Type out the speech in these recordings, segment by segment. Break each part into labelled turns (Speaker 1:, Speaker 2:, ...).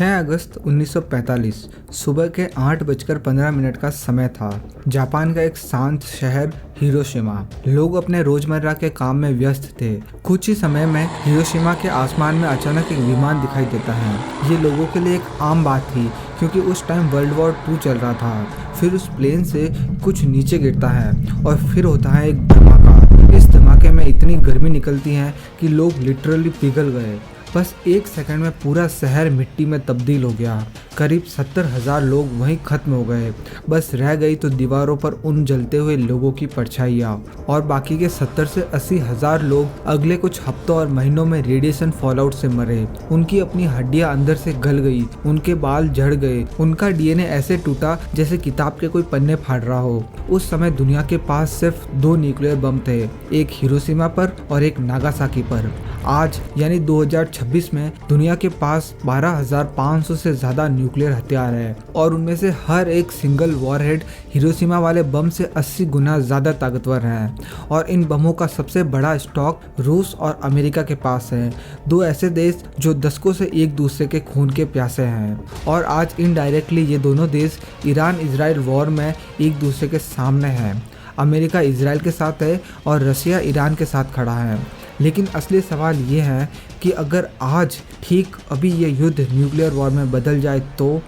Speaker 1: 6 अगस्त 1945 सुबह के 8:15 का समय था। जापान का एक शांत शहर हिरोशिमा। लोग अपने रोजमर्रा के काम में व्यस्त थे। कुछ ही समय में हिरोशिमा के आसमान में अचानक एक विमान दिखाई देता है। ये लोगों के लिए एक आम बात थी क्योंकि उस टाइम वर्ल्ड वॉर 2 चल रहा था। फिर उस प्लेन से कुछ नीचे गिरता है और फिर होता है एक धमाका। इस धमाके में इतनी गर्मी निकलती है कि लोग लिटरली पिघल गए। बस 1 सेकंड में पूरा शहर मिट्टी में तब्दील हो गया। करीब 70,000 लोग वहीं खत्म हो गए। बस रह गई तो दीवारों पर उन जलते हुए लोगों की परछाइयाँ, और बाकी के 70 से 80,000 लोग अगले कुछ हफ्तों और महीनों में रेडिएशन फॉलआउट से मरे। उनकी अपनी हड्डियां अंदर से गल गई, उनके बाल झड़ गए, उनका डीएनए ऐसे टूटा जैसे किताब के कोई पन्ने फाड़ रहा हो। उस समय दुनिया के पास सिर्फ 2 न्यूक्लियर बम थे, एक हिरोशिमा पर और एक नागासाकी पर। आज यानी 2026 में दुनिया के पास 12,500 से ज्यादा न्यूक्लियर हथियार है, और उनमें से हर एक सिंगल वॉरहेड हिरोशिमा वाले बम से 80 गुना ज्यादा ताकतवर है। और इन बमों का सबसे बड़ा स्टॉक रूस और अमेरिका के पास है, 2 ऐसे देश जो दशकों से एक दूसरे के खून के प्यासे हैं। और आज इनडायरेक्टली ये दोनों देश ईरान इजराइल वॉर में एक दूसरे के सामने हैं। अमेरिका इजराइल के साथ है और रशिया ईरान के साथ खड़ा है। लेकिन असली सवाल ये है कि अगर आज ठीक अभी ये युद्ध न्यूक्लियर वॉर में बदल जाए तो।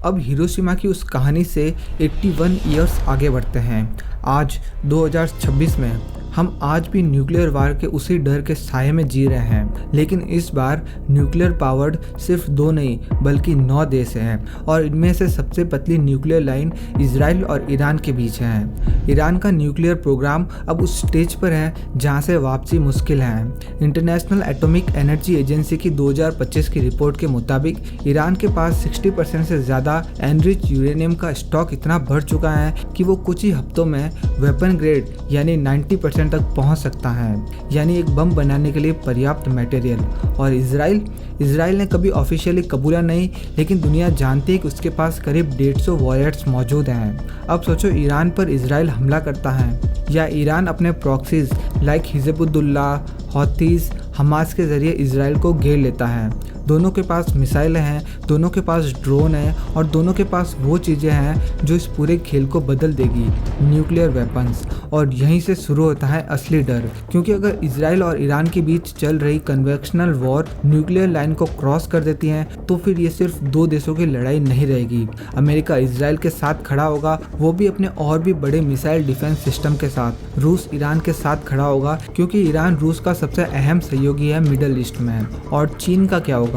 Speaker 1: अब हिरोशिमा की उस कहानी से 81 ईयर्स आगे बढ़ते हैं। आज 2026 में हम आज भी न्यूक्लियर वार के उसी डर के साये में जी रहे हैं, लेकिन इस बार न्यूक्लियर पावर्ड सिर्फ 2 नहीं बल्कि 9 देश हैं, और इनमें से सबसे पतली न्यूक्लियर लाइन इजराइल और ईरान के बीच है। ईरान का न्यूक्लियर प्रोग्राम अब उस स्टेज पर है जहां से वापसी मुश्किल है। इंटरनेशनल एटॉमिक एनर्जी एजेंसी की 2025 की रिपोर्ट के मुताबिक ईरान के पास 60% से ज़्यादा एनरिच यूरेनियम का स्टॉक इतना बढ़ चुका है कि वो कुछ ही हफ्तों में वेपन ग्रेड यानी 90% तक पहुंच सकता है, यानी एक बम बनाने के लिए पर्याप्त मटेरियल। और इजराइल ने कभी ऑफिशियली कबूला नहीं, लेकिन दुनिया जानती है कि उसके पास करीब 150 वॉरियर्स मौजूद हैं। अब सोचो, ईरान पर इजराइल हमला करता है या ईरान अपने प्रॉक्सीज लाइक हिजबुल्लाह, हौथीज, हमास के जरिए इजराइल को घेर लेता है। दोनों के पास मिसाइलें हैं, दोनों के पास ड्रोन हैं, और दोनों के पास वो चीज़ें हैं जो इस पूरे खेल को बदल देगी, न्यूक्लियर वेपन्स। और यहीं से शुरू होता है असली डर, क्योंकि अगर इजराइल और ईरान के बीच चल रही कन्वेंशनल वॉर न्यूक्लियर लाइन को क्रॉस कर देती है तो फिर ये सिर्फ 2 देशों की लड़ाई नहीं रहेगी। अमेरिका इजराइल के साथ खड़ा होगा, वो भी अपने और भी बड़े मिसाइल डिफेंस सिस्टम के साथ। रूस ईरान के साथ खड़ा होगा, क्योंकि ईरान रूस का सबसे अहम सहयोगी है मिडल ईस्ट में। और चीन का क्या होगा?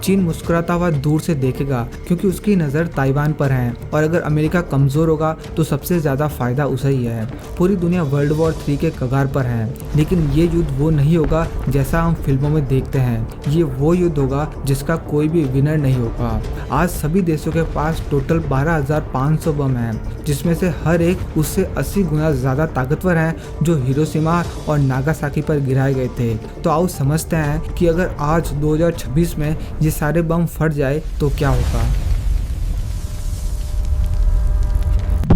Speaker 1: चीन मुस्कुराता हुआ दूर से देखेगा, क्योंकि उसकी नज़र ताइवान पर है, और अगर अमेरिका कमज़ोर होगा तो सबसे ज़्यादा फायदा उसे ही है। पूरी दुनिया वर्ल्ड वॉर 3 के कगार पर है, लेकिन ये युद्ध वो नहीं होगा जैसा हम फिल्मों में देखते हैं। ये वो युद्ध होगा जिसका कोई भी विनर नहीं होगा। आज सभी देशों के पास टोटल 12,500 बम हैं, जिसमें से हर एक उससे 80 गुना ज़्यादा ताकतवर हैं जो हिरोशिमा और नागासाकी पर गिराए गए थे। तो आओ समझते हैं कि अगर आज 2026 में ये सारे बम फट जाए तो क्या होगा।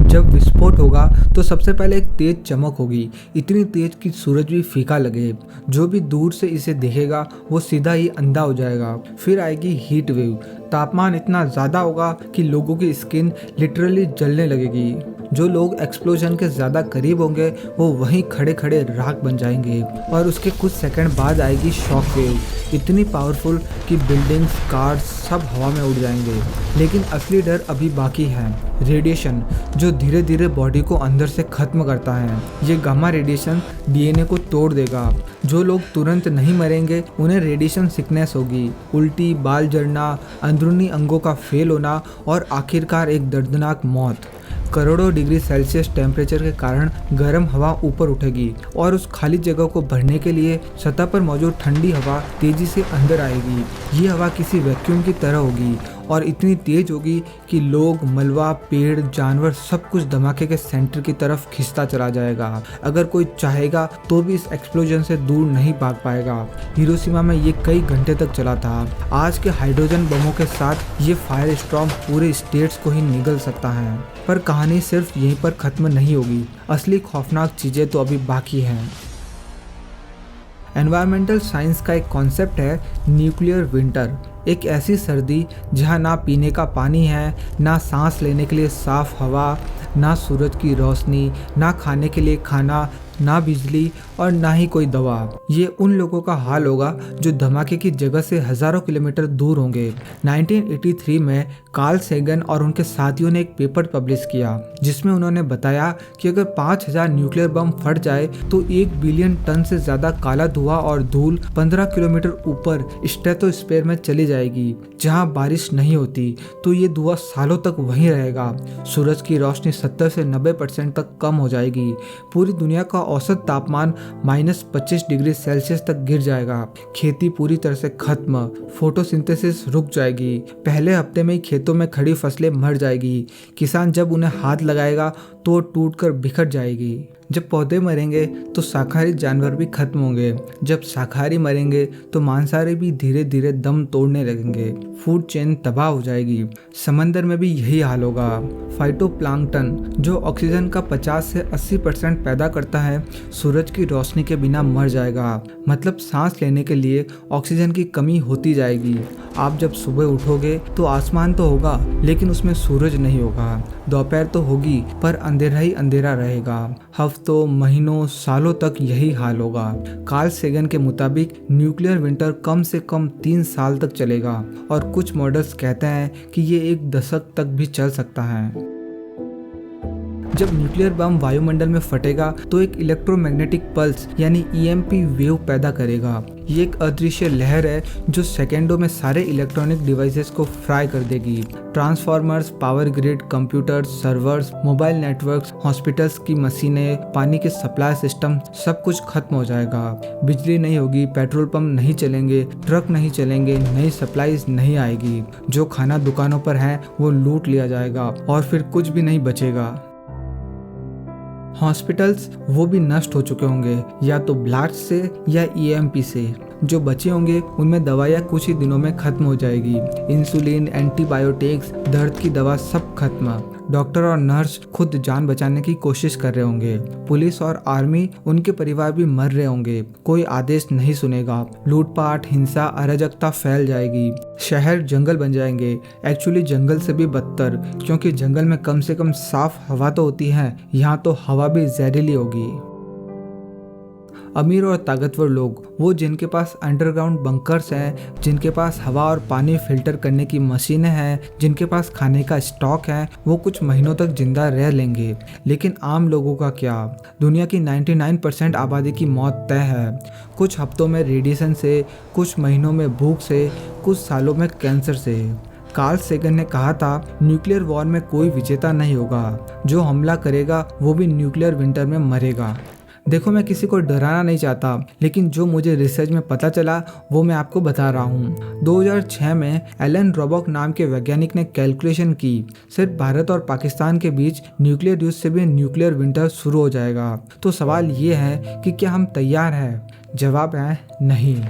Speaker 1: जब विस्फोट होगा तो सबसे पहले एक तेज चमक होगी, इतनी तेज कि सूरज भी फीका लगे। जो भी दूर से इसे देखेगा वो सीधा ही अंधा हो जाएगा। फिर आएगी हीट वेव, तापमान इतना ज़्यादा होगा कि लोगों की स्किन लिटरली जलने लगेगी। जो लोग एक्सप्लोजन के ज़्यादा करीब होंगे वो वहीं खड़े खड़े राख बन जाएंगे। और उसके कुछ सेकंड बाद आएगी शॉक वेव, इतनी पावरफुल कि बिल्डिंग्स, कार्स सब हवा में उड़ जाएंगे। लेकिन असली डर अभी बाकी है, रेडिएशन, जो धीरे धीरे बॉडी को अंदर से खत्म करता है। ये गामा रेडिएशन डीएनए को तोड़ देगा। जो लोग तुरंत नहीं मरेंगे उन्हें रेडिएशन सिकनेस होगी, उल्टी, बाल झड़ना, अंदरूनी अंगों का फेल होना, और आखिरकार एक दर्दनाक मौत। करोड़ों डिग्री सेल्सियस टेम्परेचर के कारण गर्म हवा ऊपर उठेगी, और उस खाली जगह को भरने के लिए सतह पर मौजूद ठंडी हवा तेजी से अंदर आएगी। ये हवा किसी वैक्यूम की तरह होगी और इतनी तेज होगी कि लोग, मलबा, पेड़, जानवर सब कुछ धमाके के सेंटर की तरफ खिंचता चला जाएगा। अगर कोई चाहेगा तो भी इस एक्सप्लोजन से दूर नहीं भाग पाएगा। हिरोशिमा में ये कई घंटे तक चला था। आज के हाइड्रोजन बमों के साथ ये फायर स्टॉर्म पूरे स्टेट्स को ही निगल सकता है। पर कहानी सिर्फ यहीं पर खत्म नहीं होगी, असली खौफनाक चीजें तो अभी बाकी हैं। एनवायरमेंटल साइंस का एक कॉन्सेप्ट है न्यूक्लियर विंटर। एक ऐसी सर्दी जहाँ ना पीने का पानी है, ना सांस लेने के लिए साफ हवा, ना सूरज की रोशनी, ना खाने के लिए खाना, ना बिजली और ना ही कोई दवा। ये उन लोगों का हाल होगा जो धमाके की जगह से हजारों किलोमीटर दूर होंगे। 1983 में कार्ल सेगन और उनके साथियों ने एक पेपर पब्लिश किया जिसमें उन्होंने बताया कि अगर 5000 न्यूक्लियर बम फट जाए तो 1 बिलियन टन से ज्यादा काला धुआं और धूल 15 किलोमीटर ऊपर स्ट्रेटोस्फीयर में चली जाएगी। जहां बारिश नहीं होती तो ये धुआं सालों तक वहीं रहेगा। सूरज की रोशनी 70 से 90% तक कम हो जाएगी। पूरी दुनिया का औसत तापमान -25 डिग्री सेल्सियस तक गिर जाएगा। खेती पूरी तरह से खत्म, फोटोसिंथेसिस रुक जाएगी। पहले हफ्ते में ही खेतों में खड़ी फसलें मर जाएगी। किसान जब उन्हें हाथ लगाएगा तो टूटकर बिखर जाएगी। जब पौधे मरेंगे तो शाकाहारी जानवर भी खत्म होंगे। जब शाकाहारी मरेंगे तो मांसाहारी भी धीरे धीरे दम तोड़ने लगेंगे। फूड चेन तबाह हो जाएगी। समंदर में भी यही हाल होगा। फाइटोप्लैंक्टन जो ऑक्सीजन का 50 से 80% पैदा करता है, सूरज की रोशनी के बिना मर जाएगा। मतलब सांस लेने के लिए ऑक्सीजन की कमी होती जाएगी। आप जब सुबह उठोगे तो आसमान तो होगा लेकिन उसमें सूरज नहीं होगा। दोपहर तो होगी पर अंधेरा ही अंधेरा रहेगा। हफ्तों, महीनों, सालों तक यही हाल होगा। कार्ल सेगन के मुताबिक न्यूक्लियर विंटर कम से कम 3 साल तक चलेगा और कुछ मॉडल्स कहते हैं कि ये 1 दशक तक भी चल सकता है। जब न्यूक्लियर बम वायुमंडल में फटेगा तो एक इलेक्ट्रोमैग्नेटिक पल्स यानी EMP वेव पैदा करेगा। ये एक अदृश्य लहर है जो सेकेंडों में सारे इलेक्ट्रॉनिक डिवाइसेस को फ्राई कर देगी। Transformers, power grid, computers, servers, mobile networks, hospitals की मशीनें, पानी के सप्लाई सिस्टम सब कुछ खत्म हो जाएगा। बिजली नहीं होगी, पेट्रोल पंप नहीं चलेंगे, ट्रक नहीं चलेंगे, नई सप्लाईज नहीं आएगी। जो खाना दुकानों पर है वो लूट लिया जाएगा और फिर कुछ भी नहीं बचेगा। हॉस्पिटल्स वो भी नष्ट हो चुके होंगे, या तो ब्लास्ट से या EMP से। जो बचे होंगे उनमें दवाइयाँ कुछ ही दिनों में खत्म हो जाएगी। इंसुलिन, एंटीबायोटिक्स, दर्द की दवा सब खत्म। डॉक्टर और नर्स खुद जान बचाने की कोशिश कर रहे होंगे। पुलिस और आर्मी, उनके परिवार भी मर रहे होंगे। कोई आदेश नहीं सुनेगा। लूटपाट, हिंसा, अराजकता फैल जाएगी। शहर जंगल बन जाएंगे। एक्चुअली जंगल से भी बदतर, क्योंकि जंगल में कम से कम साफ हवा तो होती है, यहाँ तो हवा भी जहरीली होगी। अमीर और ताकतवर लोग, वो जिनके पास अंडरग्राउंड बंकर्स हैं, जिनके पास हवा और पानी फिल्टर करने की मशीनें हैं, जिनके पास खाने का स्टॉक है, वो कुछ महीनों तक जिंदा रह लेंगे। लेकिन आम लोगों का क्या? दुनिया की 99% आबादी की मौत तय है। कुछ हफ्तों में रेडिएशन से, कुछ महीनों में भूख से, कुछ सालों में कैंसर से। कार्ल सेगन ने कहा था, न्यूक्लियर वॉर में कोई विजेता नहीं होगा। जो हमला करेगा वो भी न्यूक्लियर विंटर में मरेगा। देखो, मैं किसी को डराना नहीं चाहता, लेकिन जो मुझे रिसर्च में पता चला वो मैं आपको बता रहा हूँ। 2006 में एलन रोबॉक नाम के वैज्ञानिक ने कैलकुलेशन की, सिर्फ भारत और पाकिस्तान के बीच न्यूक्लियर युद्ध से भी न्यूक्लियर विंटर शुरू हो जाएगा। तो सवाल ये है कि क्या हम तैयार हैं? जवाब है नहीं।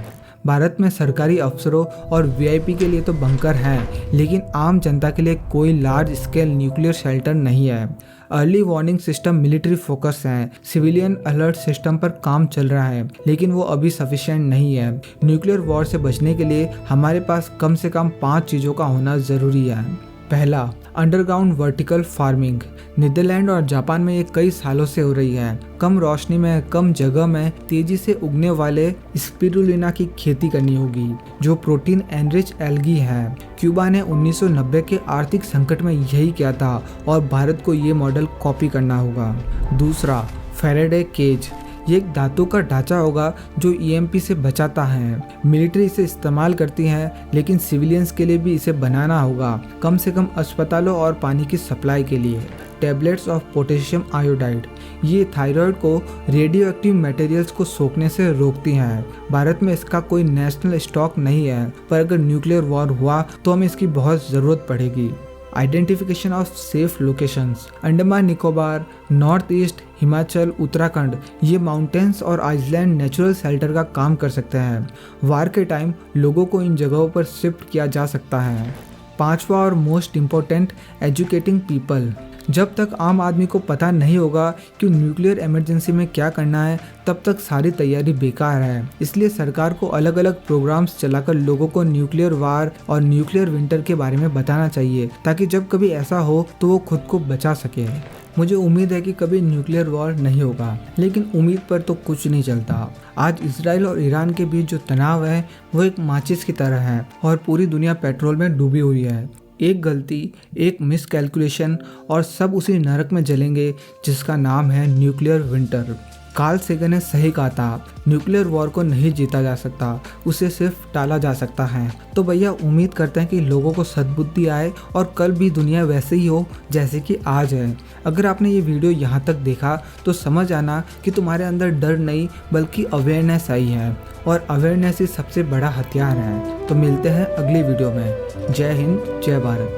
Speaker 1: भारत में सरकारी अफसरों और VIP के लिए तो बंकर हैं, लेकिन आम जनता के लिए कोई लार्ज स्केल न्यूक्लियर शेल्टर नहीं है। Early warning system military focus है। सिविलियन अलर्ट सिस्टम पर काम चल रहा है, लेकिन वो अभी सफिशिएंट नहीं है। न्यूक्लियर वॉर से बचने के लिए हमारे पास कम से कम 5 चीज़ों का होना ज़रूरी है। पहला, अंडरग्राउंड वर्टिकल फार्मिंग। नीदरलैंड और जापान में ये कई सालों से हो रही है। कम रोशनी में, कम जगह में तेजी से उगने वाले स्पिरुलिना की खेती करनी होगी, जो प्रोटीन एनरिच एल्गी है। क्यूबा ने 1990 के आर्थिक संकट में यही किया था और भारत को ये मॉडल कॉपी करना होगा। दूसरा, फैराडे केज। ये एक धातु का ढांचा होगा जो EMP से बचाता है। मिलिट्री इसे इस्तेमाल करती है, लेकिन सिविलियंस के लिए भी इसे बनाना होगा, कम से कम अस्पतालों और पानी की सप्लाई के लिए। टैबलेट्स ऑफ पोटेशियम आयोडाइड, ये थायराइड को रेडियो एक्टिव मटेरियल्स को सोखने से रोकती हैं। भारत में इसका कोई नेशनल स्टॉक नहीं है, पर अगर न्यूक्लियर वॉर हुआ तो हमें इसकी बहुत ज़रूरत पड़ेगी। Identification of safe locations. Andaman Nicobar, north east, Himachal, Uttarakhand, ये माउंटेन्स और आइसलैंड नेचुरल शेल्टर का काम कर सकते हैं। वार के टाइम लोगों को इन जगहों पर शिफ्ट किया जा सकता है। पांचवा और मोस्ट इम्पोर्टेंट, एजुकेटिंग पीपल। जब तक आम आदमी को पता नहीं होगा कि न्यूक्लियर इमरजेंसी में क्या करना है, तब तक सारी तैयारी बेकार है। इसलिए सरकार को अलग अलग प्रोग्राम्स चलाकर लोगों को न्यूक्लियर वार और न्यूक्लियर विंटर के बारे में बताना चाहिए, ताकि जब कभी ऐसा हो तो वो खुद को बचा सके। मुझे उम्मीद है कि कभी न्यूक्लियर वॉर नहीं होगा, लेकिन उम्मीद पर तो कुछ नहीं चलता। आज इसराइल और ईरान के बीच जो तनाव है वो एक माचिस की तरह है और पूरी दुनिया पेट्रोल में डूबी हुई है। एक गलती, एक मिस कैलकुलेशन और सब उसी नरक में जलेंगे जिसका नाम है न्यूक्लियर विंटर। कार्ल सेगन ने सही कहा था, न्यूक्लियर वॉर को नहीं जीता जा सकता, उसे सिर्फ टाला जा सकता है। तो भैया उम्मीद करते हैं कि लोगों को सद्बुद्धि आए और कल भी दुनिया वैसे ही हो जैसे कि आज है। अगर आपने ये वीडियो यहाँ तक देखा तो समझ आना कि तुम्हारे अंदर डर नहीं बल्कि अवेयरनेस आई है, और अवेयरनेस ही सबसे बड़ा हथियार है। तो मिलते हैं अगली वीडियो में। जय हिंद, जय भारत।